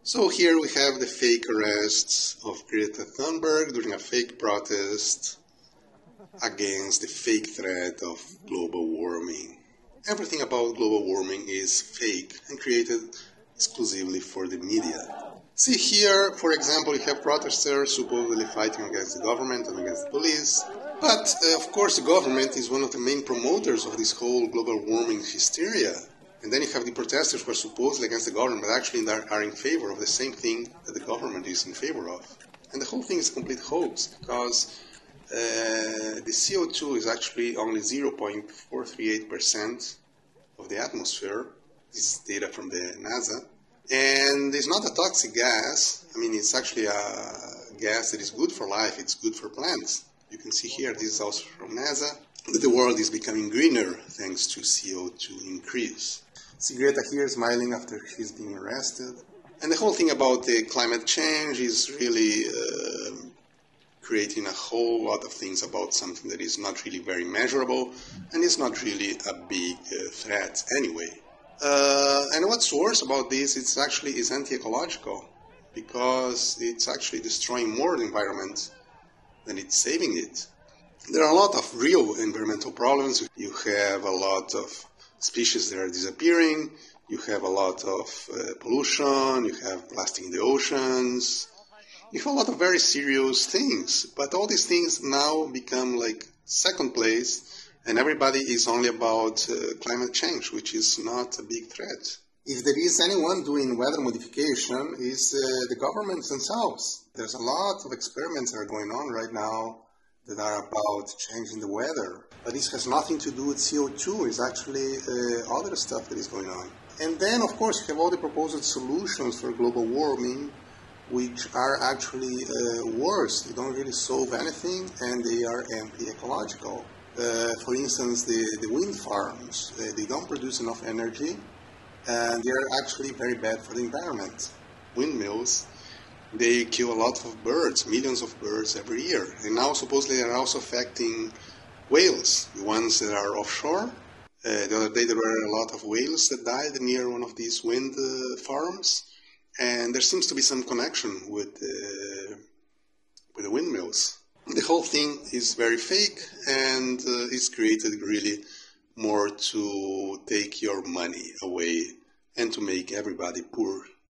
So here we have the fake arrests of Greta Thunberg during a fake protest against the fake threat of global warming. Everything about global warming is fake and created exclusively for the media. See here, for example, you have protesters supposedly fighting against the government and against the police. But, of course, the government is one of the main promoters of this whole global warming hysteria. And then you have the protesters who are supposedly against the government, but actually are in favor of the same thing that the government is in favor of. And the whole thing is a complete hoax, because the CO2 is actually only 0.438% of the atmosphere. This is data from the NASA. And it's not a toxic gas. I mean, it's actually a gas that is good for life. It's good for plants. You can see here, this is also from NASA, that the world is becoming greener thanks to CO2 increase. See Greta here smiling after she's being arrested. And the whole thing about the climate change is really creating a whole lot of things about something that is not really very measurable and is not really a big threat anyway. And what's worse about this, it's actually is anti-ecological, because it's actually destroying more the environment than it's saving it. There are a lot of real environmental problems. You have a lot of species that are disappearing, you have a lot of pollution, you have plastic in the oceans, you have a lot of very serious things. But all these things now become like second place, and everybody is only about climate change, which is not a big threat. If there is anyone doing weather modification, it's the governments themselves. There's a lot of experiments that are going on right now that are about changing the weather. But this has nothing to do with CO2. It's actually other stuff that is going on. And then, of course, you have all the proposed solutions for global warming, which are actually worse. They don't really solve anything, and they are anti-ecological. For instance, the wind farms, they don't produce enough energy, and they are actually very bad for the environment. Windmills, they kill a lot of birds, millions of birds every year. And now supposedly they are also affecting whales, the ones that are offshore. The other day there were a lot of whales that died near one of these wind farms. And there seems to be some connection with the windmills. The whole thing is very fake, and is created really more to take your money away and to make everybody poor